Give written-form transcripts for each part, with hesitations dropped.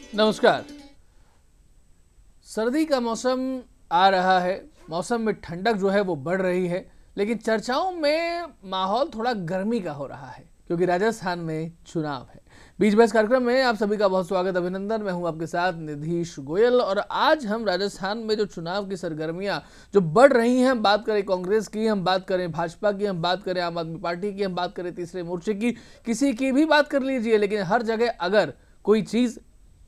नमस्कार। सर्दी का मौसम आ रहा है, मौसम में ठंडक जो है वो बढ़ रही है, लेकिन चर्चाओं में माहौल थोड़ा गर्मी का हो रहा है क्योंकि राजस्थान में चुनाव है। बीच बहस कार्यक्रम में आप सभी का बहुत स्वागत, अभिनंदन। मैं हूं आपके साथ निधीश गोयल और आज हम राजस्थान में जो चुनाव की सरगर्मियां जो बढ़ रही हैं, हम बात करें कांग्रेस की, हम बात करें भाजपा की, हम बात करें आम आदमी पार्टी की, हम बात करें तीसरे मोर्चे की, किसी की भी बात कर लीजिए, लेकिन हर जगह अगर कोई चीज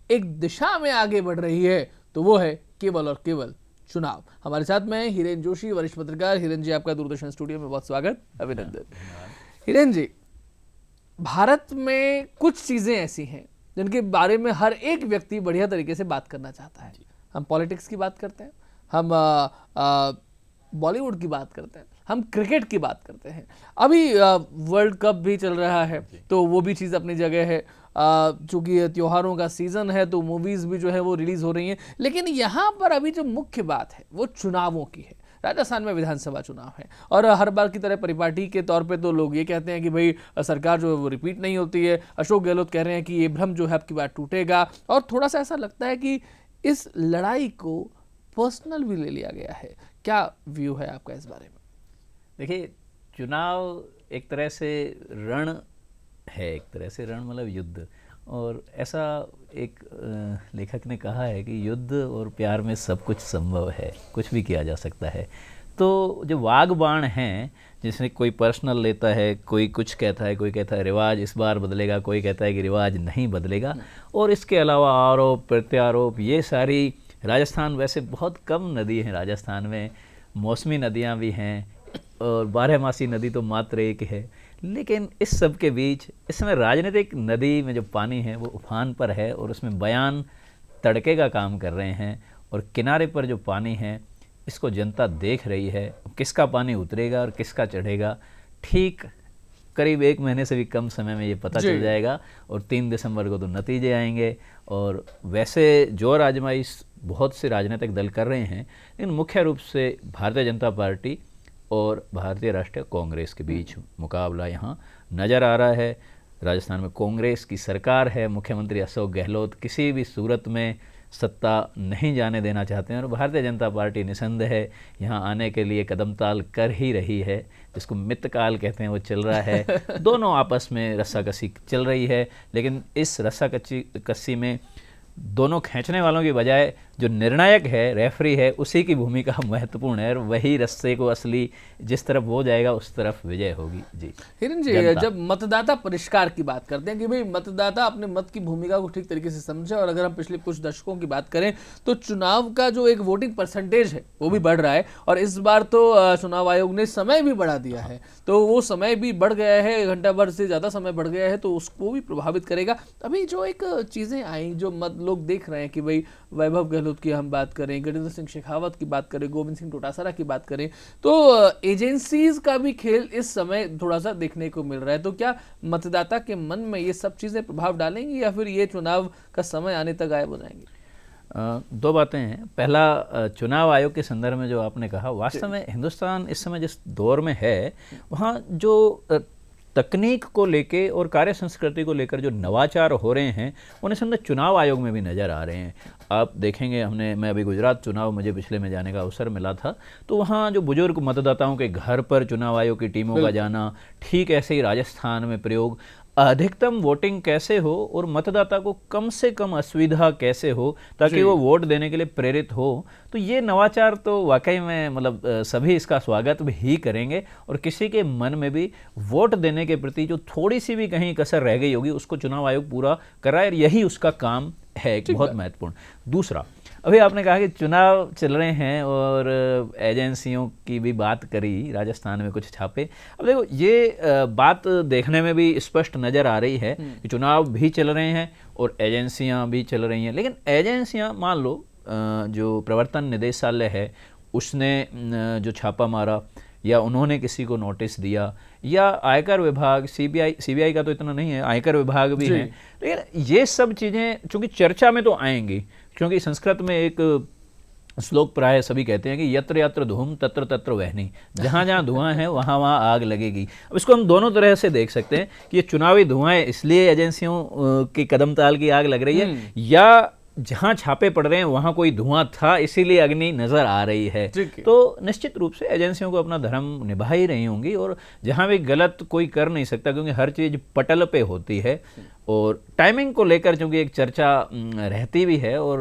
एक दिशा में आगे बढ़ रही है तो वो है केवल और केवल चुनाव। हमारे साथ में हिरेन जोशी, वरिष्ठ पत्रकार। हिरेन जी, आपका दूरदर्शन स्टूडियो में बहुत स्वागत, अभिनंदन। हिरेन जी, भारत में कुछ चीजें ऐसी हैं जिनके बारे में हर एक व्यक्ति बढ़िया तरीके से बात करना चाहता है। हम पॉलिटिक्स की बात करते हैं, हम बॉलीवुड की बात करते हैं, हम क्रिकेट की बात करते हैं, अभी वर्ल्ड कप भी चल रहा है तो वो भी चीज़ अपनी जगह है। चूंकि त्योहारों का सीजन है तो मूवीज भी जो है वो रिलीज हो रही हैं, लेकिन यहाँ पर अभी जो मुख्य बात है वो चुनावों की है। राजस्थान में विधानसभा चुनाव है और हर बार की तरह परिपाटी के तौर पे तो लोग ये कहते हैं कि भाई सरकार जो है वो रिपीट नहीं होती है। अशोक गहलोत कह रहे हैं कि ये भ्रम जो है अब की बार टूटेगा और थोड़ा सा ऐसा लगता है कि इस लड़ाई को पर्सनल भी ले लिया गया है। क्या व्यू है आपका इस बारे में? देखिए, चुनाव एक तरह से रण है, एक तरह से रण मतलब युद्ध। और ऐसा एक लेखक ने कहा है कि युद्ध और प्यार में सब कुछ संभव है, कुछ भी किया जा सकता है। तो जो वाग बाण हैं, जिसमें कोई पर्सनल लेता है, कोई कुछ कहता है, कोई कहता है रिवाज इस बार बदलेगा, कोई कहता है कि रिवाज नहीं बदलेगा, और इसके अलावा आरोप प्रत्यारोप, ये सारी राजस्थान वैसे बहुत कम नदी हैं राजस्थान में, मौसमी नदियाँ भी हैं और बारहमासी नदी तो मात्र एक है। लेकिन इस सब के बीच इस समय राजनीतिक नदी में जो पानी है वो उफान पर है और उसमें बयान तड़के का काम कर रहे हैं, और किनारे पर जो पानी है इसको जनता देख रही है। किसका पानी उतरेगा और किसका चढ़ेगा, ठीक करीब 1 महीने से भी कम समय में ये पता चल जाएगा, और 3 दिसंबर को तो नतीजे आएंगे। और वैसे जोर आजमाइश बहुत से राजनीतिक दल कर रहे हैं, लेकिन मुख्य रूप से भारतीय जनता पार्टी और भारतीय राष्ट्रीय कांग्रेस के बीच मुकाबला यहाँ नज़र आ रहा है। राजस्थान में कांग्रेस की सरकार है, मुख्यमंत्री अशोक गहलोत किसी भी सूरत में सत्ता नहीं जाने देना चाहते हैं, और भारतीय जनता पार्टी निसंदेह है यहाँ आने के लिए कदम ताल कर ही रही है, जिसको मित्रकाल कहते हैं वो चल रहा है। दोनों आपस में रस्साकसी चल रही है, लेकिन इस रस्साकसी में दोनों खींचने वालों की बजाय जो निर्णायक है, रेफरी है, उसी की भूमिका महत्वपूर्ण है, और वही रस्से को असली जिस तरफ वो जाएगा उस तरफ विजय होगी। जी हिरन जी, जब मतदाता परिष्कार की बात करते हैं कि भाई मतदाता अपने मत की भूमिका को ठीक तरीके से समझे, और अगर हम पिछले कुछ दशकों की बात करें तो चुनाव का जो एक वोटिंग परसेंटेज है वो भी बढ़ रहा है, और इस बार तो चुनाव आयोग ने समय भी बढ़ा दिया है, तो वो समय भी बढ़ गया है, 1 घंटा भर से ज़्यादा समय बढ़ गया है, तो उसको भी प्रभावित करेगा। अभी जो एक चीज़ें आई जो लोग देख रहे हैं कि भाई वैभव गहलोत की हम बात करें, गजेंद्र सिंह शेखावत की बात करें, गोविंद सिंह डोटासरा की बात करें, तो एजेंसीज का भी खेल इस समय थोड़ा सा देखने को मिल रहा है। तो क्या मतदाता के मन में ये सब चीजें प्रभाव डालेंगी या फिर ये चुनाव का समय आने तक गायब हो जाएंगी? 2 बातें हैं। पहला, चुनाव आयोग के संदर्भ में जो आपने कहा, वास्तव में हिंदुस्तान इस समय जिस दौर में है वहाँ जो तकनीक को लेके और कार्य संस्कृति को लेकर जो नवाचार हो रहे हैं उन्हें संदर्भ चुनाव आयोग में भी नज़र आ रहे हैं। आप देखेंगे, मैं अभी गुजरात चुनाव मुझे पिछले में जाने का अवसर मिला था, तो वहाँ जो बुजुर्ग मतदाताओं के घर पर चुनाव आयोग की टीमों का जाना, ठीक ऐसे ही राजस्थान में प्रयोग, अधिकतम वोटिंग कैसे हो और मतदाता को कम से कम असुविधा कैसे हो ताकि वो वोट देने के लिए प्रेरित हो। तो ये नवाचार तो वाकई में मतलब सभी इसका स्वागत भी करेंगे, और किसी के मन में भी वोट देने के प्रति जो थोड़ी सी भी कहीं कसर रह गई होगी उसको चुनाव आयोग पूरा कराए, यही उसका काम है, एक बहुत महत्वपूर्ण। दूसरा, अभी आपने कहा कि चुनाव चल रहे हैं और एजेंसियों की भी बात करी, राजस्थान में कुछ छापे। अब देखो, ये बात देखने में भी स्पष्ट नज़र आ रही है कि चुनाव भी चल रहे हैं और एजेंसियां भी चल रही हैं, लेकिन एजेंसियां, मान लो जो प्रवर्तन निदेशालय है उसने जो छापा मारा, या उन्होंने किसी को नोटिस दिया, या आयकर विभाग, सीबीआई का तो इतना नहीं है, आयकर विभाग भी है, लेकिन ये सब चीज़ें चूँकि चर्चा में तो आएंगी, क्योंकि संस्कृत में एक श्लोक प्राय सभी कहते हैं कि यत्र यत्र धूम तत्र तत्र वहनी, जहाँ जहाँ धुआं है वहाँ वहाँ आग लगेगी। अब इसको हम दोनों तरह से देख सकते हैं कि ये चुनावी धुआं इसलिए एजेंसियों की कदम ताल की आग लग रही है, या जहाँ छापे पड़ रहे हैं वहाँ कोई धुआं था इसीलिए अग्नि नजर आ रही है। तो निश्चित रूप से एजेंसियों को अपना धर्म निभा ही रही होंगी, और जहाँ भी गलत कोई कर नहीं सकता, क्योंकि हर चीज़ पटल पे होती है। और टाइमिंग को लेकर चूंकि एक चर्चा रहती भी है, और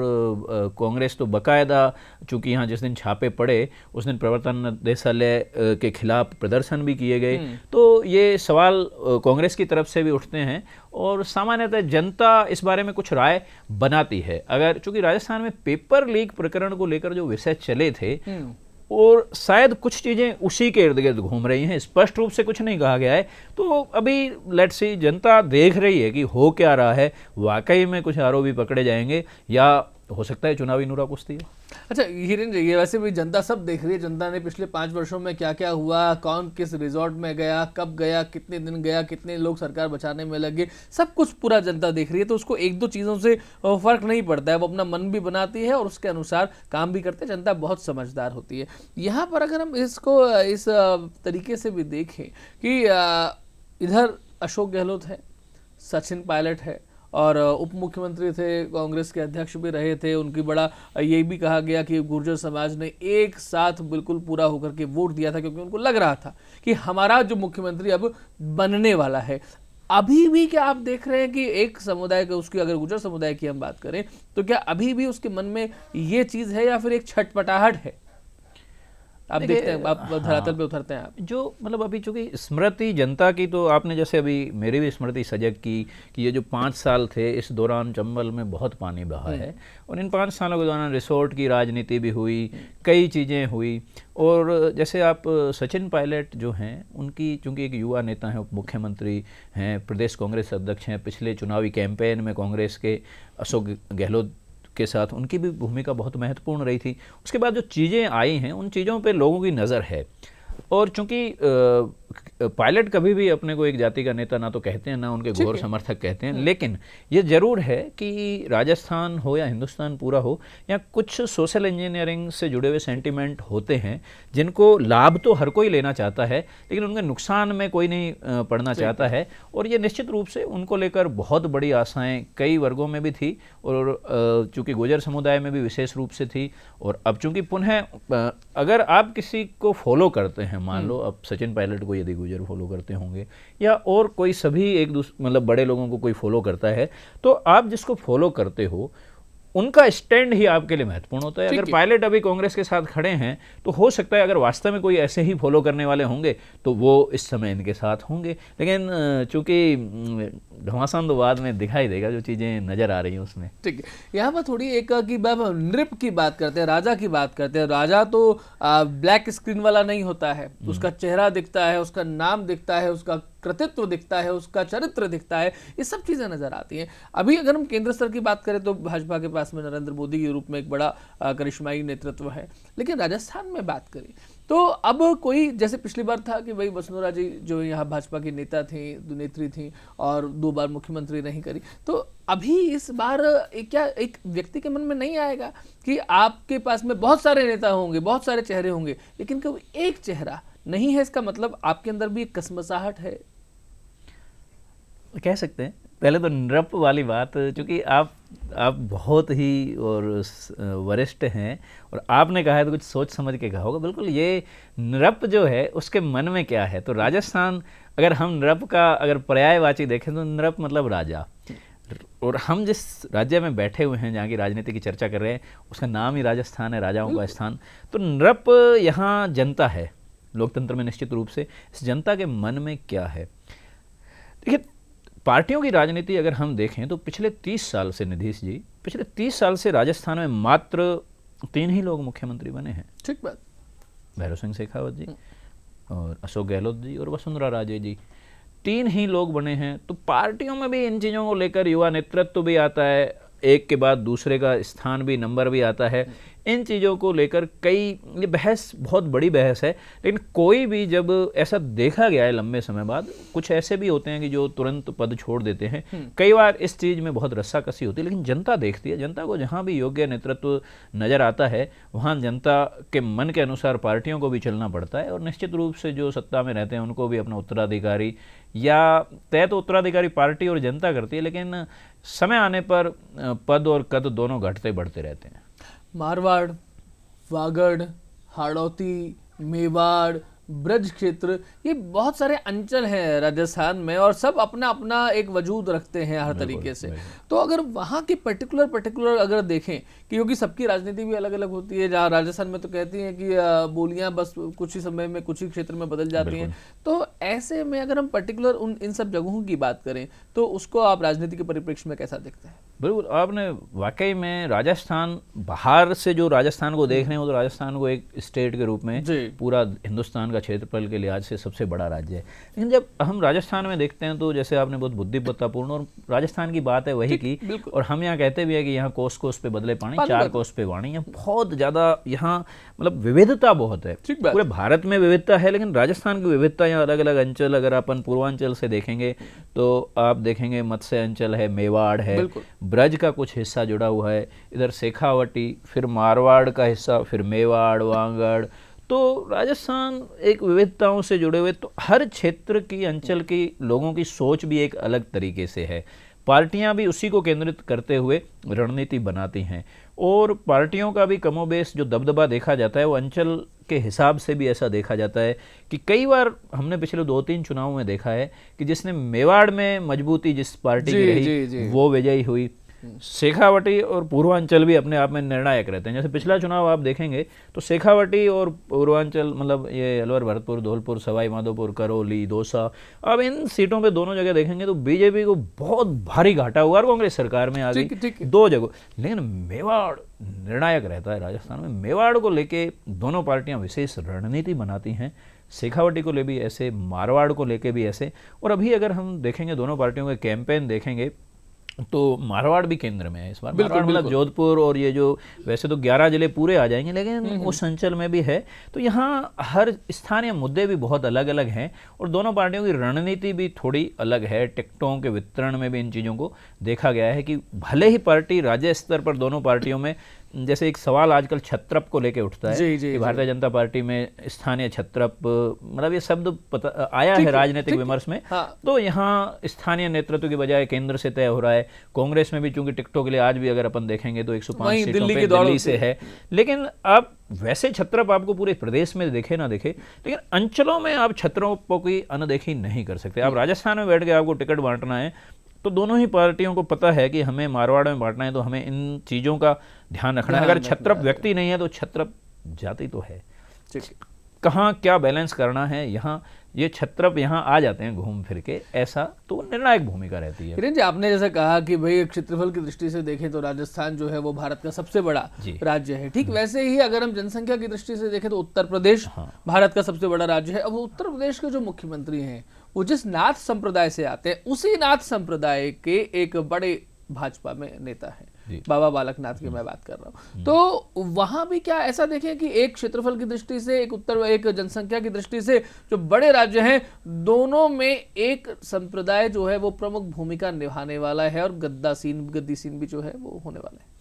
कांग्रेस तो बाकायदा, चूंकि यहाँ जिस दिन छापे पड़े उस दिन प्रवर्तन निदेशालय के खिलाफ प्रदर्शन भी किए गए, तो ये सवाल कांग्रेस की तरफ से भी उठते हैं, और सामान्यतः जनता इस बारे में कुछ राय बनाती है। अगर चूंकि राजस्थान में पेपर लीक प्रकरण को लेकर जो विषय चले थे, और शायद कुछ चीज़ें उसी के इर्द गिर्द घूम रही हैं, स्पष्ट रूप से कुछ नहीं कहा गया है, तो अभी लेट्स सी, जनता देख रही है कि हो क्या रहा है, वाकई में कुछ आरोपी पकड़े जाएंगे, या हो सकता है चुनावी नूरा कुश्ती हो। अच्छा हिरेन जी, ये वैसे भी जनता सब देख रही है, जनता ने पिछले 5 वर्षों में क्या क्या हुआ, कौन किस रिजॉर्ट में गया, कब गया, कितने दिन गया, कितने लोग सरकार बचाने में लगे, सब कुछ पूरा जनता देख रही है। तो उसको एक दो चीज़ों से फर्क नहीं पड़ता है, वो अपना मन भी बनाती है और उसके अनुसार काम भी करते हैं। जनता बहुत समझदार होती है। यहाँ पर अगर हम इसको इस तरीके से भी देखें कि इधर अशोक गहलोत है, सचिन पायलट है, और उप मुख्यमंत्री थे, कांग्रेस के अध्यक्ष भी रहे थे, उनकी बड़ा ये भी कहा गया कि गुर्जर समाज ने एक साथ बिल्कुल पूरा होकर के वोट दिया था, क्योंकि उनको लग रहा था कि हमारा जो मुख्यमंत्री अब बनने वाला है। अभी भी क्या आप देख रहे हैं कि एक समुदाय का, उसकी अगर गुर्जर समुदाय की हम बात करें, तो क्या अभी भी उसके मन में ये चीज़ है, या फिर एक छटपटाहट है? आप देखते हैं, आप धरातल पे उतरते हैं आप, जो मतलब अभी चूंकि स्मृति जनता की, तो आपने जैसे अभी मेरी भी स्मृति सजग की कि ये जो 5 साल थे, इस दौरान चंबल में बहुत पानी बहा है, और इन 5 सालों के दौरान रिसोर्ट की राजनीति भी हुई, कई चीज़ें हुई। और जैसे आप सचिन पायलट जो हैं, उनकी चूंकि एक युवा नेता हैं, उप मुख्यमंत्री हैं, प्रदेश कांग्रेस अध्यक्ष हैं, पिछले चुनावी कैंपेन में कांग्रेस के अशोक गहलोत के साथ उनकी भी भूमिका बहुत महत्वपूर्ण रही थी। उसके बाद जो चीज़ें आई हैं, उन चीज़ों पे लोगों की नज़र है। और चूंकि पायलट कभी भी अपने को एक जाति का नेता ना तो कहते हैं, ना उनके घोर समर्थक कहते हैं, लेकिन ये जरूर है कि राजस्थान हो या हिंदुस्तान पूरा हो, या कुछ सोशल इंजीनियरिंग से जुड़े हुए सेंटिमेंट होते हैं, जिनको लाभ तो हर कोई लेना चाहता है, लेकिन उनके नुकसान में कोई नहीं पड़ना चाहता है। और ये निश्चित रूप से उनको लेकर बहुत बड़ी आशाएं कई वर्गों में भी थी, और चूंकि गुर्जर समुदाय में भी विशेष रूप से थी। और अब चूंकि पुनः अगर आप किसी को फॉलो करते हैं, मान लो अब सचिन पायलट को यदि गुर्जर फॉलो करते होंगे, या और कोई सभी एक दूसरे मतलब बड़े लोगों को कोई फॉलो करता है, तो आप जिसको फॉलो करते हो उनका स्टैंड ही आपके लिए महत्वपूर्ण होता है। अगर पायलट अभी कांग्रेस के साथ खड़े हैं, तो हो सकता है अगर वास्तव में कोई ऐसे ही फॉलो करने वाले होंगे तो वो इस समय इनके साथ होंगे, लेकिन चूंकि घमासान तो बाद में दिखाई देगा, जो चीज़ें नज़र आ रही हैं उसमें। ठीक है, यहाँ पर थोड़ी एक की नृप की बात करते हैं, राजा की बात करते हैं। राजा तो ब्लैक स्क्रीन वाला नहीं होता है, उसका चेहरा दिखता है, उसका नाम दिखता है, उसका कृतित्व दिखता है, उसका चरित्र दिखता है, ये सब चीज़ें नजर आती हैं। अभी अगर हम केंद्र स्तर की बात करें तो भाजपा के पास में नरेंद्र मोदी के रूप में एक बड़ा करिश्माई नेतृत्व है, लेकिन राजस्थान में बात करें तो अब कोई, जैसे पिछली बार था कि भाई वसुंधरा जी जो यहाँ भाजपा की नेता थी, नेत्री थी, और 2 बार मुख्यमंत्री नहीं करी, तो अभी इस बार क्या एक व्यक्ति के मन में नहीं आएगा कि आपके पास में बहुत सारे नेता होंगे, बहुत सारे चेहरे होंगे, लेकिन कोई एक चेहरा नहीं है, इसका मतलब आपके अंदर भी एक कसमसाहट है? कह सकते हैं। पहले तो नृप वाली बात, चूँकि आप बहुत ही और वरिष्ठ हैं, और आपने कहा है तो कुछ सोच समझ के कहा होगा। बिल्कुल, ये नृप जो है उसके मन में क्या है, तो राजस्थान, अगर हम नृप का अगर पर्यायवाची देखें तो नृप मतलब राजा, और हम जिस राज्य में बैठे हुए हैं, जहाँ की राजनीति की चर्चा कर रहे हैं, उसका नाम ही राजस्थान है, राजाओं का स्थान। तो नृप यहाँ जनता है, लोकतंत्र में निश्चित रूप से इस जनता के मन में क्या है। देखिए, पार्टियों की राजनीति अगर हम देखें तो पिछले 30 साल से, नीतीश जी, पिछले 30 साल से राजस्थान में मात्र 3 ही लोग मुख्यमंत्री बने हैं। ठीक बात। भैरव सिंह शेखावत जी, और अशोक गहलोत जी, और वसुंधरा राजे जी, 3 ही लोग बने हैं। तो पार्टियों में भी इन चीज़ों को लेकर युवा नेतृत्व भी आता है, एक के बाद दूसरे का स्थान भी, नंबर भी आता है। इन चीज़ों को लेकर कई, ये बहस बहुत बड़ी बहस है, लेकिन कोई भी जब ऐसा देखा गया है लंबे समय बाद, कुछ ऐसे भी होते हैं कि जो तुरंत पद छोड़ देते हैं, कई बार इस चीज़ में बहुत रस्साकसी होती है, लेकिन जनता देखती है, जनता को जहाँ भी योग्य नेतृत्व नज़र आता है वहाँ जनता के मन के अनुसार पार्टियों को भी चलना पड़ता है, और निश्चित रूप से जो सत्ता में रहते हैं उनको भी अपना उत्तराधिकारी, या तय तो उत्तराधिकारी पार्टी और जनता करती है, लेकिन समय आने पर पद और कद दोनों घटते बढ़ते रहते हैं। मारवाड़, वागड़, हाड़ौती, मेवाड़, ब्रज क्षेत्र, ये बहुत सारे अंचल हैं राजस्थान में, और सब अपना अपना एक वजूद रखते हैं हर तरीके से। तो अगर वहाँ की पर्टिकुलर अगर देखें कि क्योंकि सबकी राजनीति भी अलग अलग होती है, जहाँ राजस्थान में तो कहती हैं कि बोलियां बस कुछ ही समय में कुछ ही क्षेत्र में बदल जाती हैं, तो ऐसे में अगर हम पर्टिकुलर इन सब जगहों की बात करें तो उसको आप राजनीति के परिप्रेक्ष्य में कैसा देखते हैं? बिल्कुल, आपने वाकई में राजस्थान, बाहर से जो राजस्थान को देख रहे हैं वो तो राजस्थान को एक स्टेट के रूप में पूरा हिंदुस्तान का क्षेत्रफल के लिहाज से सबसे बड़ा राज्य है, लेकिन जब हम राजस्थान में देखते हैं तो जैसे आपने बहुत बुद्धिमत्तापूर्ण और राजस्थान की बात है वही की, और हम यहाँ कहते भी है कि यहाँ कोस कोस पे बदले पानी, चार कोस पे वाणी, यहाँ बहुत ज़्यादा, यहाँ मतलब विविधता बहुत है, पूरे भारत में विविधता है, लेकिन राजस्थान की विविधता, यहाँ अलग अलग अंचल, अगर अपन पूर्वांचल से देखेंगे तो आप देखेंगे मत्स्य अंचल है, मेवाड़ है, ब्रज का कुछ हिस्सा जुड़ा हुआ है, इधर शेखावटी, फिर मारवाड़ का हिस्सा, फिर मेवाड़, वागड़, तो राजस्थान एक विविधताओं से जुड़े हुए, तो हर क्षेत्र की अंचल की लोगों की सोच भी एक अलग तरीके से है, पार्टियां भी उसी को केंद्रित करते हुए रणनीति बनाती हैं, और पार्टियों का भी कमोबेश जो दबदबा देखा जाता है वो अंचल के हिसाब से भी ऐसा देखा जाता है कि कई बार हमने पिछले 2-3 चुनावों में देखा है कि जिसने मेवाड़ में मजबूती जिस पार्टी की रही वो विजयी हुई। शेखावटी और पूर्वांचल भी अपने आप में निर्णायक रहते हैं, जैसे पिछला चुनाव आप देखेंगे तो शेखावटी और पूर्वांचल, मतलब ये अलवर, भरतपुर, धौलपुर, सवाई माधोपुर, करौली, दौसा, अब इन सीटों पे दोनों जगह देखेंगे तो बीजेपी को बहुत भारी घाटा हुआ और कांग्रेस सरकार में आ गई 2 जगह, लेकिन मेवाड़ निर्णायक रहता है। राजस्थान में मेवाड़ को लेके दोनों पार्टियां विशेष रणनीति बनाती हैं, शेखावटी को ले भी ऐसे, मारवाड़ को लेके भी ऐसे, और अभी अगर हम देखेंगे दोनों पार्टियों के कैंपेन देखेंगे तो मारवाड़ भी केंद्र में है इस बार, मारवाड़ मतलब जोधपुर, और ये जो वैसे तो 11 जिले पूरे आ जाएंगे लेकिन उस अंचल में भी है, तो यहाँ हर स्थानीय मुद्दे भी बहुत अलग अलग हैं और दोनों पार्टियों की रणनीति भी थोड़ी अलग है। टिकटों के वितरण में भी इन चीज़ों को देखा गया है कि भले ही पार्टी राज्य स्तर पर दोनों पार्टियों में, जैसे एक सवाल आजकल छत्रप को लेके उठता है कि भारतीय जनता पार्टी में स्थानीय छत्रप, मतलब ये शब्द आया है राजनीतिक विमर्श में, तो यहाँ स्थानीय नेतृत्व की बजाय केंद्र से तय हो रहा है। कांग्रेस में भी चूंकि टिकटों के लिए आज भी अगर अपन देखेंगे तो 105 सीटों पे दिल्ली से है, लेकिन अब वैसे छत्रप आपको पूरे प्रदेश में दिखे ना दिखे, लेकिन अंचलों में आप छत्रपों की अनदेखी नहीं कर सकते। आप राजस्थान में बैठ के आपको टिकट बांटना है तो दोनों ही पार्टियों को पता है कि हमें मारवाड़ में बांटना है तो हमें इन चीज़ों का ध्यान रखना है। अगर छत्रप व्यक्ति नहीं है तो छत्रप जाति तो है, कहाँ क्या बैलेंस करना है, यहाँ ये छत्रप यहाँ आ जाते हैं घूम फिर के, ऐसा तो निर्णायक भूमिका रहती है। किरण जी, आपने जैसे कहा कि भाई क्षेत्रफल की दृष्टि से देखें तो राजस्थान जो है वो भारत का सबसे बड़ा राज्य है, ठीक वैसे ही अगर हम जनसंख्या की दृष्टि से देखें तो उत्तर प्रदेश भारत का सबसे बड़ा राज्य है। अब उत्तर प्रदेश के जो मुख्यमंत्री हैं वो जिस नाथ संप्रदाय से आते हैं, उसी नाथ संप्रदाय के एक बड़े भाजपा में नेता है, बाबा बालकनाथ की मैं बात कर रहा हूँ। तो वहां भी क्या ऐसा देखें कि एक क्षेत्रफल की दृष्टि से, एक जनसंख्या की दृष्टि से जो बड़े राज्य हैं, दोनों में एक संप्रदाय जो है वो प्रमुख भूमिका निभाने वाला है और गद्दी सीन भी जो है वो होने वाला है।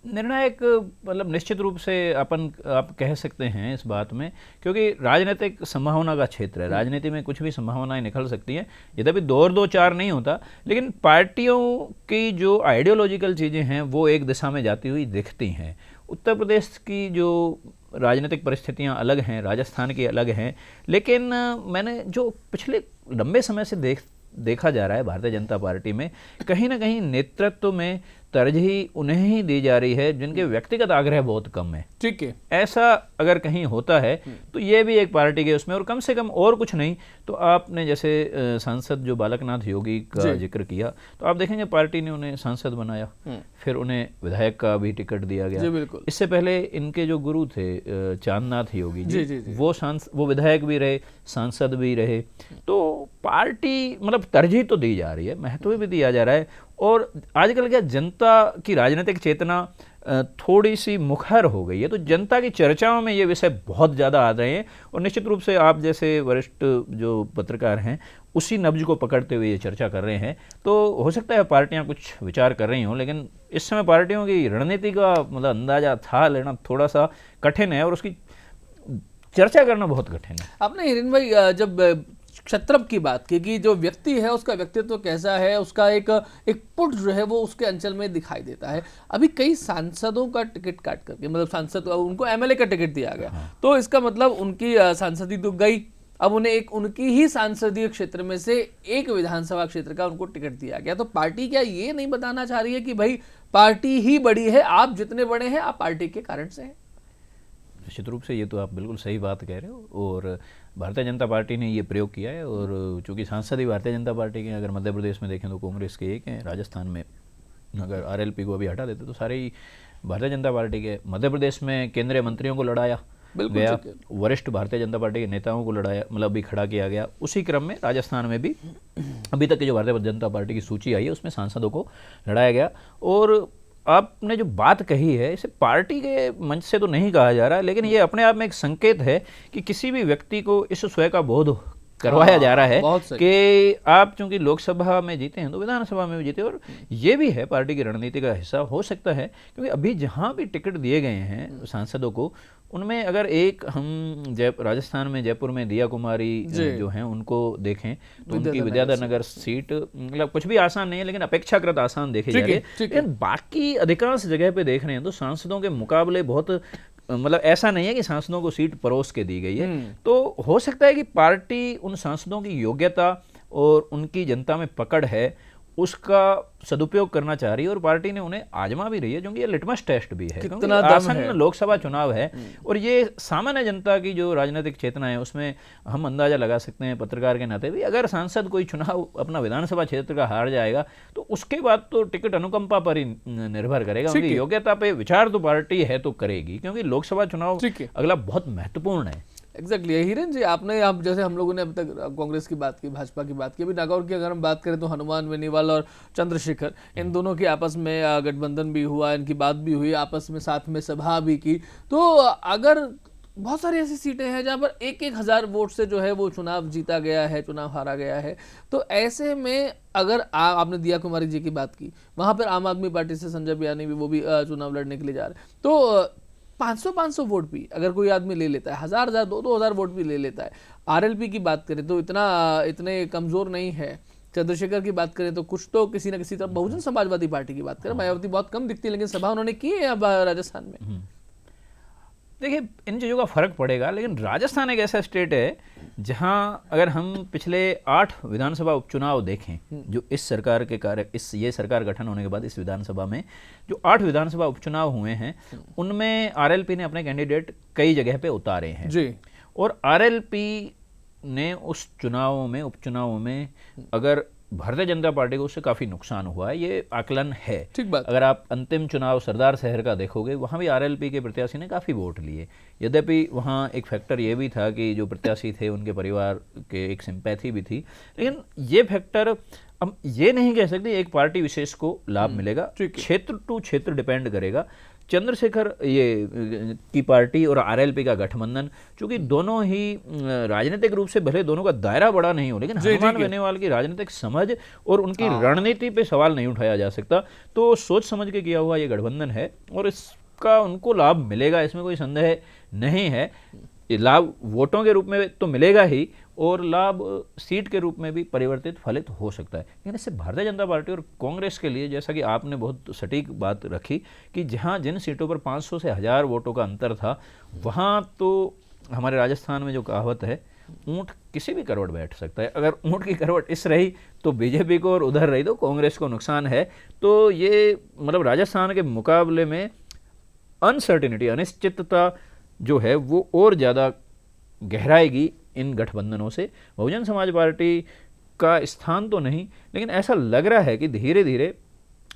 निर्णायक मतलब निश्चित रूप से आप कह सकते हैं इस बात में, क्योंकि राजनीतिक संभावना का क्षेत्र है, राजनीति में कुछ भी संभावनाएं निकल सकती हैं। यद्यपि 2 और 2 4 नहीं होता, लेकिन पार्टियों की जो आइडियोलॉजिकल चीज़ें हैं वो एक दिशा में जाती हुई दिखती हैं। उत्तर प्रदेश की जो राजनीतिक परिस्थितियां अलग हैं, राजस्थान की अलग हैं, लेकिन मैंने जो पिछले लंबे समय से देखा जा रहा है भारतीय जनता पार्टी में, कहीं ना कहीं नेतृत्व में तरजीह उन्हें ही दी जा रही है जिनके व्यक्तिगत आग्रह बहुत कम है। ठीक है, ऐसा अगर कहीं होता है तो ये भी एक पार्टी के उसमें, और कम से कम और कुछ नहीं तो आपने जैसे सांसद जो बालकनाथ योगी का जिक्र किया, तो आप देखेंगे पार्टी ने उन्हें सांसद बनाया, फिर उन्हें विधायक का भी टिकट दिया गया। इससे पहले इनके जो गुरु थे चांदनाथ योगी जी, वो विधायक भी रहे, सांसद भी रहे। तो पार्टी मतलब तरजीह तो दी जा रही है, महत्व भी दिया जा रहा है, और आजकल क्या जनता की राजनीतिक चेतना थोड़ी सी मुखर हो गई है, तो जनता की चर्चाओं में ये विषय बहुत ज़्यादा आ रहे हैं और निश्चित रूप से आप जैसे वरिष्ठ जो पत्रकार हैं उसी नब्ज को पकड़ते हुए ये चर्चा कर रहे हैं। तो हो सकता है पार्टियां कुछ विचार कर रही हों, लेकिन इस समय पार्टियों की रणनीति का मतलब अंदाजा था लेना थोड़ा सा कठिन है और उसकी चर्चा करना बहुत कठिन है। आपने हिरेन भाई जब क्षत्रप की बात की कि जो व्यक्ति है उसका व्यक्तित्व कैसा है, उसका एक पुट जो है वो उसके अंचल में दिखाई देता है। अभी कई सांसदों का टिकट काट करके, मतलब सांसद उनको एमएलए का टिकट दिया गया, तो इसका मतलब उनकी सांसदी तो गई, अब उन्हें एक उनकी ही सांसदीय क्षेत्र में से एक विधानसभा क्षेत्र का उनको टिकट दिया गया। तो पार्टी क्या ये नहीं बताना चाह रही है कि भाई पार्टी ही बड़ी है, आप जितने बड़े हैं आप पार्टी के कारण से हैं? निश्चित रूप से ये तो आप बिल्कुल सही बात कह रहे हो और भारतीय जनता पार्टी ने ये प्रयोग किया है और चूंकि सांसद ही भारतीय जनता पार्टी के, अगर मध्य प्रदेश में देखें तो कांग्रेस के एक हैं, राजस्थान में अगर आरएलपी को अभी हटा देते तो सारे ही भारतीय जनता पार्टी के। मध्य प्रदेश में केंद्रीय मंत्रियों को लड़ाया गया, वरिष्ठ भारतीय जनता पार्टी के नेताओं को लड़ाया, मतलब अभी खड़ा किया गया। उसी क्रम में राजस्थान में भी अभी तक की जो भारतीय जनता पार्टी की सूची आई है उसमें सांसदों को लड़ाया गया। और आपने जो बात कही है इसे पार्टी के मंच से तो नहीं कहा जा रहा, लेकिन ये अपने आप में एक संकेत है कि किसी भी व्यक्ति को इस स्वयं का बोध करवाया जा रहा है कि आप चूंकि लोकसभा में जीते हैं तो विधानसभा में भी जीते। और ये भी है पार्टी की रणनीति का हिस्सा हो सकता है, क्योंकि अभी जहां भी टिकट दिए गए हैं सांसदों को उनमें अगर एक हम राजस्थान में जयपुर में दिया कुमारी जो हैं उनको देखें तो उनकी विद्याधर नगर सीट मतलब कुछ भी आसान नहीं है, लेकिन अपेक्षाकृत आसान देखी जा रही है। लेकिन बाकी अधिकांश जगह पे देख रहे हैं तो सांसदों के मुकाबले बहुत मतलब ऐसा नहीं है कि सांसदों को सीट परोस के दी गई है। तो हो सकता है कि पार्टी उन सांसदों की योग्यता और उनकी जनता में पकड़ है उसका सदुपयोग करना चाह रही है और पार्टी ने उन्हें आजमा भी रही है, क्योंकि ये लिटमस टेस्ट भी है, क्योंकि आसन्न लोकसभा चुनाव है और ये सामान्य जनता की जो राजनीतिक चेतना है उसमें हम अंदाजा लगा सकते हैं पत्रकार के नाते भी। अगर सांसद कोई चुनाव अपना विधानसभा क्षेत्र का हार जाएगा तो उसके बाद तो टिकट अनुकंपा पर ही निर्भर करेगा, उनकी योग्यता पे विचार तो पार्टी है तो करेगी, क्योंकि लोकसभा चुनाव अगला बहुत महत्वपूर्ण है। एग्जैक्टली हिरेन जी, आपने आप जैसे हम लोगों ने अब तक कांग्रेस की बात की, भाजपा की बात की, अभी नागौर की अगर हम बात करें तो हनुमान बेनीवाल और चंद्रशेखर, इन दोनों की आपस में गठबंधन भी हुआ, इनकी बात भी हुई, आपस में साथ में सभा भी की। तो अगर बहुत सारी ऐसी सीटें हैं जहां पर 1,000 वोट से जो है वो चुनाव जीता गया है, चुनाव हारा गया है, तो ऐसे में अगर आपने दिया कुमारी जी की बात की, वहां पर आम आदमी पार्टी से संजय बयानी भी वो भी चुनाव लड़ने के लिए जा रहे हैं, तो 500 वोट भी अगर कोई आदमी ले लेता है, 1,000 2,000 वोट भी ले लेता है। आरएलपी की बात करें तो इतने कमजोर नहीं है। चंद्रशेखर की बात करें तो कुछ तो किसी न किसी तरह, बहुजन समाजवादी पार्टी की बात करें, मायावती बहुत कम दिखती है लेकिन सभा उन्होंने की है अब राजस्थान में। देखिए इन चीज़ों का फर्क पड़ेगा, लेकिन राजस्थान एक ऐसा स्टेट है जहां अगर हम पिछले 8 विधानसभा उपचुनाव देखें जो इस सरकार के ये सरकार गठन होने के बाद इस विधानसभा में जो 8 विधानसभा उपचुनाव हुए हैं उनमें आरएलपी ने अपने कैंडिडेट कई जगह पे उतारे हैं जी। और आरएलपी ने उस उपचुनावों में अगर भारतीय जनता पार्टी को उससे काफ़ी नुकसान हुआ है, ये आकलन है। ठीक बात। अगर आप अंतिम चुनाव सरदार शहर का देखोगे वहाँ भी आरएलपी के प्रत्याशी ने काफ़ी वोट लिए, यद्यपि वहाँ एक फैक्टर ये भी था कि जो प्रत्याशी थे उनके परिवार के एक सिंपैथी भी थी, लेकिन ये फैक्टर हम ये नहीं कह सकते एक पार्टी विशेष को लाभ मिलेगा, क्षेत्र टू क्षेत्र डिपेंड करेगा। चंद्रशेखर ये की पार्टी और आरएलपी का गठबंधन, चूंकि दोनों ही राजनीतिक रूप से भले दोनों का दायरा बड़ा नहीं हो, लेकिन हनुमान बेनीवाल की राजनीतिक समझ और उनकी रणनीति पे सवाल नहीं उठाया जा सकता, तो सोच समझ के किया हुआ ये गठबंधन है और इसका उनको लाभ मिलेगा, इसमें कोई संदेह नहीं है। लाभ वोटों के रूप में तो मिलेगा ही और लाभ सीट के रूप में भी परिवर्तित फलित हो सकता है। लेकिन इससे भारतीय जनता पार्टी और कांग्रेस के लिए, जैसा कि आपने बहुत सटीक बात रखी कि जहां जिन सीटों पर 500 से 1000 वोटों का अंतर था, वहां तो हमारे राजस्थान में जो कहावत है ऊंट किसी भी करवट बैठ सकता है, अगर ऊंट की करवट इस रही तो बीजेपी को और उधर रही तो कांग्रेस को नुकसान है। तो ये मतलब राजस्थान के मुकाबले में अनसर्टिनिटी, अनिश्चितता जो है वो और ज़्यादा गहराएगी इन गठबंधनों से। बहुजन समाज पार्टी का स्थान तो नहीं, लेकिन ऐसा लग रहा है कि धीरे धीरे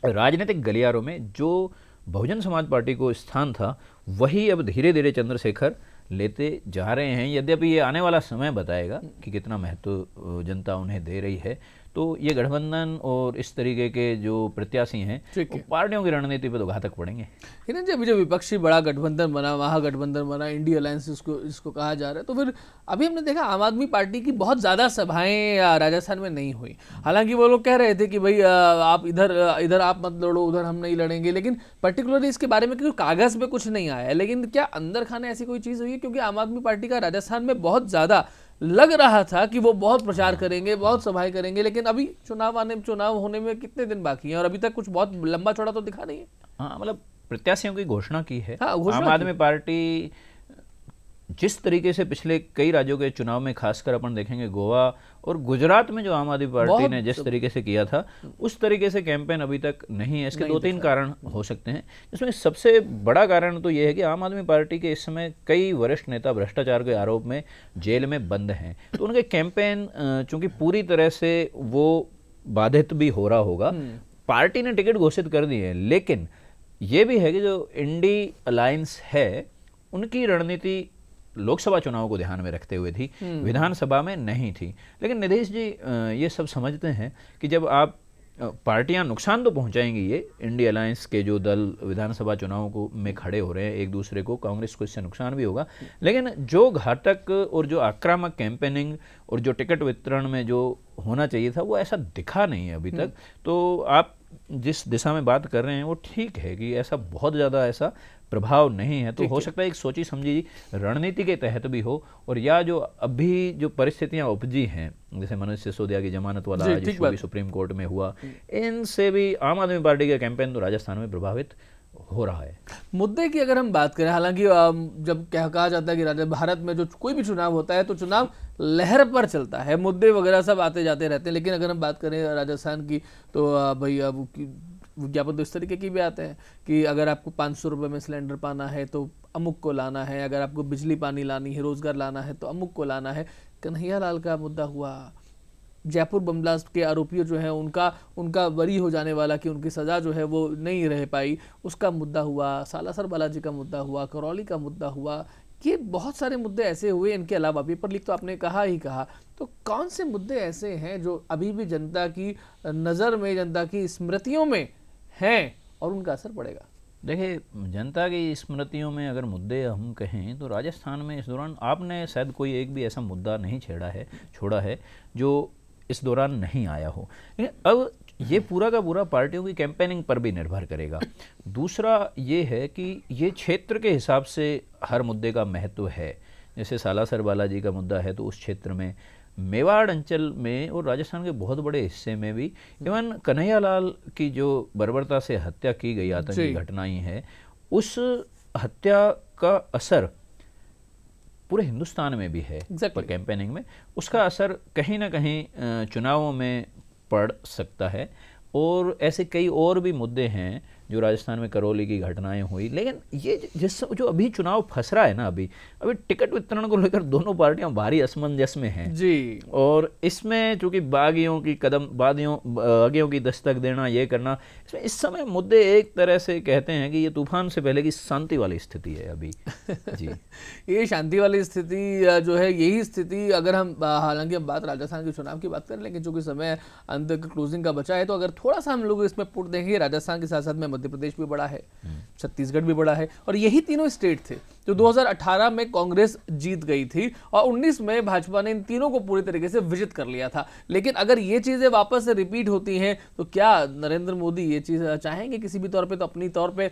राजनीतिक गलियारों में जो बहुजन समाज पार्टी को स्थान था वही अब धीरे धीरे चंद्रशेखर लेते जा रहे हैं। यद्यपि ये आने वाला समय बताएगा कि कितना महत्व जनता उन्हें दे रही है। तो ये गठबंधन और इस तरीके के जो प्रत्याशी हैं वो पार्टियों की रणनीति पे तो घातक पड़ेंगे। हिरन जी, अभी जो विपक्षी बड़ा गठबंधन बना, महागठबंधन बना, इंडिया अलायंस इसको कहा जा रहा है, तो फिर अभी हमने देखा आम आदमी पार्टी की बहुत ज़्यादा सभाएं राजस्थान में नहीं हुई। हालांकि वो लोग कह रहे थे कि भाई आप इधर आप मत लड़ो, उधर हम नहीं लड़ेंगे, लेकिन पर्टिकुलरली इसके बारे में क्योंकि कागज़ पे कुछ नहीं आया है। लेकिन क्या अंदर खाने ऐसी कोई चीज़ हुई है? क्योंकि आम आदमी पार्टी का राजस्थान में बहुत ज़्यादा लग रहा था कि वो बहुत प्रचार करेंगे, बहुत सभाएं करेंगे, लेकिन अभी चुनाव होने में कितने दिन बाकी हैं और अभी तक कुछ बहुत लंबा चौड़ा तो दिखा नहीं है। हाँ, मतलब प्रत्याशियों की घोषणा की है। हाँ, आम आदमी पार्टी जिस तरीके से पिछले कई राज्यों के चुनाव में, खासकर अपन देखेंगे गोवा और गुजरात में जो आम आदमी पार्टी ने जिस तरीके से किया था, उस तरीके से कैंपेन अभी तक नहीं है। इसके 2-3 कारण हो सकते हैं। इसमें सबसे बड़ा कारण तो ये है कि आम आदमी पार्टी के इस समय कई वरिष्ठ नेता भ्रष्टाचार के आरोप में जेल में बंद हैं, तो उनके कैंपेन चूंकि पूरी तरह से वो बाधित भी हो रहा होगा। पार्टी ने टिकट घोषित कर दिए हैं, लेकिन ये भी है कि जो इंडी अलायंस है उनकी रणनीति लोकसभा चुनाव को ध्यान में रखते हुए थी, विधानसभा में नहीं थी। लेकिन नीतीश जी ये सब समझते हैं कि जब आप पार्टियां नुकसान तो पहुंचाएंगी, ये इंडिया अलायंस के जो दल विधानसभा चुनाव को में खड़े हो रहे हैं एक दूसरे को, कांग्रेस को इससे नुकसान भी होगा, लेकिन जो घातक और जो आक्रामक कैंपेनिंग और जो टिकट वितरण में जो होना चाहिए था वो ऐसा दिखा नहीं है अभी तक। तो आप जिस दिशा में बात कर रहे हैं वो ठीक है कि ऐसा बहुत ज़्यादा ऐसा प्रभाव नहीं है। तो हो सकता है एक सोची समझी रणनीति के तहत भी हो, और या जो अभी जो परिस्थितियां उपजी हैं, जैसे मनोज सिसोदिया की जमानत वाला इशू भी सुप्रीम कोर्ट में हुआ, इनसे भी आम आदमी पार्टी का कैंपेन तो राजस्थान में प्रभावित हो रहा है। मुद्दे की अगर हम बात करें, हालांकि जब कहा जाता है कि भारत में जो कोई भी चुनाव होता है तो चुनाव लहर पर चलता है, मुद्दे वगैरह सब आते जाते रहते हैं, लेकिन अगर हम बात करें राजस्थान की तो भाई अब विज्ञापन तो इस तरीके की भी आते हैं कि अगर आपको 500 रुपये में सिलेंडर पाना है तो अमुक को लाना है, अगर आपको बिजली पानी लानी है, रोजगार लाना है तो अमुक को लाना है। कन्हैया लाल का मुद्दा हुआ, जयपुर बम ब्लास्ट के आरोपियों जो है उनका बरी हो जाने वाला कि उनकी सज़ा जो है वो नहीं रह पाई, उसका मुद्दा हुआ, सालासर बालाजी का मुद्दा हुआ, करौली का मुद्दा हुआ। ये बहुत सारे मुद्दे ऐसे हुए। इनके अलावा पेपर लीक तो आपने कहा ही कहा, तो कौन से मुद्दे ऐसे हैं जो अभी भी जनता की नज़र में, जनता की स्मृतियों में हैं और उनका असर पड़ेगा? देखिए, जनता की स्मृतियों में अगर मुद्दे हम कहें तो राजस्थान में इस दौरान आपने शायद कोई एक भी ऐसा मुद्दा नहीं छोड़ा है जो इस दौरान नहीं आया हो। लेकिन अब ये पूरा का पूरा पार्टियों की कैंपेनिंग पर भी निर्भर करेगा। दूसरा ये है कि ये क्षेत्र के हिसाब से हर मुद्दे का महत्व है। जैसे सालासर बालाजी का मुद्दा है तो उस क्षेत्र में, मेवाड़ अंचल में और राजस्थान के बहुत बड़े हिस्से में भी, इवन कन्हैया लाल की जो बर्बरता से हत्या की गई आतंकी घटनाएं हैं, उस हत्या का असर पूरे हिंदुस्तान में भी है। पर कैंपेनिंग में उसका असर कहीं ना कहीं चुनावों में पड़ सकता है। और ऐसे कई और भी मुद्दे हैं जो राजस्थान में करौली की घटनाएं हुई। लेकिन ये जो अभी चुनाव फंस रहा है ना, अभी टिकट वितरण को लेकर दोनों पार्टियां भारी असमंजस में हैं जी। और इसमें चूंकि बागियों की दस्तक देना, ये करना, इसमें इस समय मुद्दे एक तरह से कहते हैं कि ये तूफान से पहले की शांति वाली स्थिति है अभी। जी, ये शांति वाली स्थिति जो है, यही स्थिति अगर हम, हालांकि हम बात राजस्थान के चुनाव की बात करें, लेकिन चूंकि समय अंत क्लोजिंग का बचा है, तो अगर थोड़ा सा हम लोग इसमें पुट देंगे, राजस्थान के साथ साथ में मध्य प्रदेश भी बड़ा है, छत्तीसगढ़ भी बड़ा है, और यही तीनों स्टेट थे जो 2018 में कांग्रेस जीत गई थी और 19 में भाजपा ने इन तीनों को पूरी तरीके से विजित कर लिया था। लेकिन अगर ये चीजें वापस से रिपीट होती हैं तो क्या नरेंद्र मोदी ये चीज चाहेंगे किसी भी तौर पे? तो अपनी तौर पे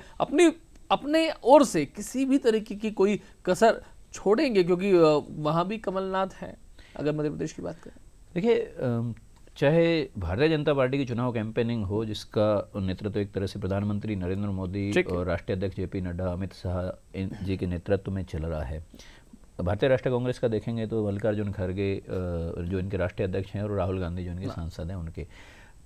अपने ओर से किसी भी तरीके की कोई कसर छोड़ेंगे? क्योंकि वहां भी कमलनाथ हैं अगर मध्य प्रदेश की बात करें। देखिए, चाहे भारतीय जनता पार्टी की चुनाव कैंपेनिंग हो, जिसका नेतृत्व एक तरह से प्रधानमंत्री नरेंद्र मोदी और राष्ट्रीय अध्यक्ष जेपी नड्डा, अमित शाह जी के नेतृत्व में चल रहा है। भारतीय राष्ट्रीय कांग्रेस का देखेंगे तो मल्लिकार्जुन खड़गे जो इनके राष्ट्रीय अध्यक्ष हैं और राहुल गांधी जो इनके सांसद हैं, उनके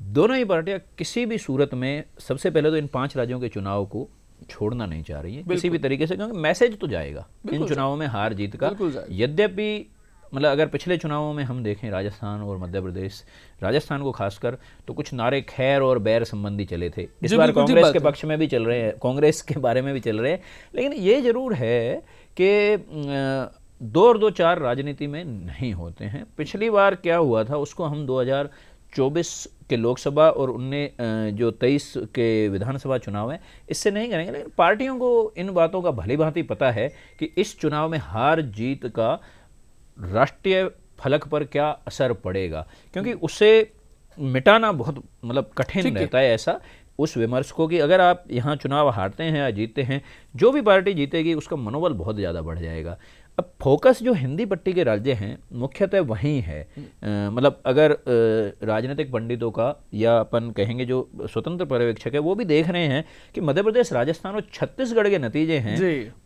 दोनों ही पार्टियां किसी भी सूरत में सबसे पहले तो इन 5 राज्यों के चुनाव को छोड़ना नहीं चाह रही है किसी भी तरीके से, क्योंकि मैसेज तो जाएगा इन चुनावों में हार जीत का। यद्यपि मतलब अगर पिछले चुनावों में हम देखें राजस्थान और मध्य प्रदेश, राजस्थान को खासकर, तो कुछ नारे खैर और बैर संबंधी चले थे। इस बार कांग्रेस के पक्ष में भी चल रहे हैं, कांग्रेस के बारे में भी चल रहे हैं। लेकिन ये जरूर है कि 2 और 2 4 राजनीति में नहीं होते हैं। पिछली बार क्या हुआ था उसको हम 24 के लोकसभा और उन्हें जो 23 के विधानसभा चुनाव हैं इससे नहीं करेंगे, लेकिन पार्टियों को इन बातों का भली भांति पता है कि इस चुनाव में हार जीत का राष्ट्रीय फलक पर क्या असर पड़ेगा, क्योंकि उसे मिटाना बहुत मतलब कठिन रहता है ऐसा उस विमर्श को कि अगर आप यहाँ चुनाव हारते हैं या जीतते हैं, जो भी पार्टी जीतेगी उसका मनोबल बहुत ज़्यादा बढ़ जाएगा। अब फोकस जो हिंदी पट्टी के राज्य हैं मुख्यतः वहीं है। मतलब अगर राजनीतिक पंडितों का या अपन कहेंगे जो स्वतंत्र पर्यवेक्षक है वो भी देख रहे हैं कि मध्य प्रदेश, राजस्थान और छत्तीसगढ़ के नतीजे हैं,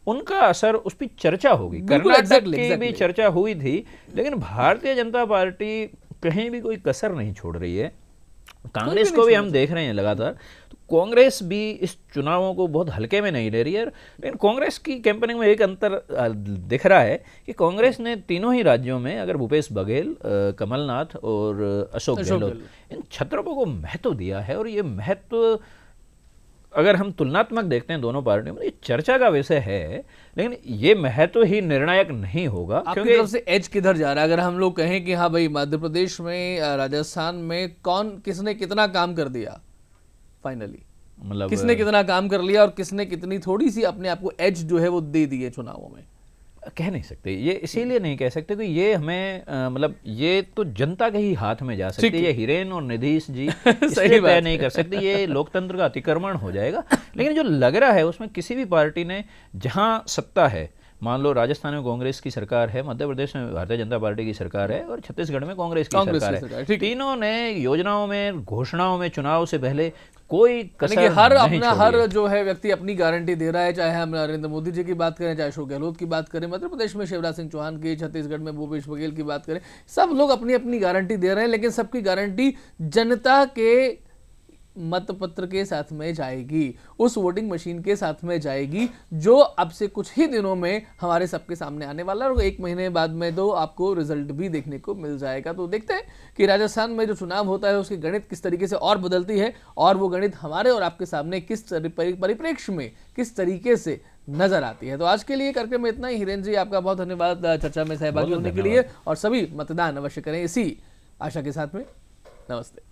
उनका असर उस पर चर्चा होगी। कर्नाटक की भी चर्चा हुई थी, लेकिन भारतीय जनता पार्टी कहीं भी कोई कसर नहीं छोड़ रही है। कांग्रेस को भी हम देख रहे हैं लगातार, तो कांग्रेस भी इस चुनावों को बहुत हल्के में नहीं ले रही है। लेकिन कांग्रेस की कैंपेनिंग में एक अंतर दिख रहा है कि कांग्रेस ने तीनों ही राज्यों में अगर भूपेश बघेल, कमलनाथ और अशोक गहलोत इन छत्रपों को महत्व दिया है, और ये महत्व अगर हम तुलनात्मक देखते हैं दोनों पार्टियों में, ये चर्चा का विषय है, लेकिन ये महत्व ही निर्णायक नहीं होगा। आपकी तरफ से एज किधर जा रहा है? अगर हम लोग कहें कि हाँ भाई मध्य प्रदेश में, राजस्थान में कौन किसने कितना काम कर दिया, फाइनली मतलब किसने कितना काम कर लिया और किसने कितनी थोड़ी सी अपने आप को एज जो है वो दे दी है चुनावों में, कह नहीं सकते। ये इसीलिए नहीं कह सकते कि ये हमें मतलब ये तो जनता के ही हाथ में जा सकती है। ये हिरेन और नीतीश जी इसलिए तय नहीं कर सकते, ये लोकतंत्र का अतिक्रमण हो जाएगा। लेकिन जो लग रहा है उसमें किसी भी पार्टी ने जहां सत्ता है, मान लो राजस्थान में कांग्रेस की सरकार है, मध्य प्रदेश में भारतीय जनता पार्टी की सरकार है और छत्तीसगढ़ में कांग्रेस की सरकार है, तीनों ने योजनाओं में, घोषणाओं में चुनाव से पहले कोई कसर हर जो है व्यक्ति अपनी गारंटी दे रहा है। चाहे हम नरेंद्र मोदी जी की बात करें, चाहे अशोक गहलोत की बात करें, मध्य प्रदेश में शिवराज सिंह चौहान की, छत्तीसगढ़ में भूपेश बघेल की बात करें, सब लोग अपनी अपनी गारंटी दे रहे हैं, लेकिन सबकी गारंटी जनता के मतपत्र के साथ में जाएगी, उस वोटिंग मशीन के साथ में जाएगी, जो अब से कुछ ही दिनों में हमारे सबके सामने आने वाला है, और 1 महीने बाद में तो आपको रिजल्ट भी देखने को मिल जाएगा। तो देखते हैं कि राजस्थान में जो चुनाव होता है उसकी गणित किस तरीके से और बदलती है, और वो गणित हमारे और आपके सामने किस परिप्रेक्ष्य में किस तरीके से नजर आती है। तो आज के लिए कार्यक्रम में इतना ही। हिरेन जी, आपका बहुत धन्यवाद चर्चा में सहभागी होने के लिए, और सभी मतदान अवश्य करें इसी आशा के साथ में। नमस्ते।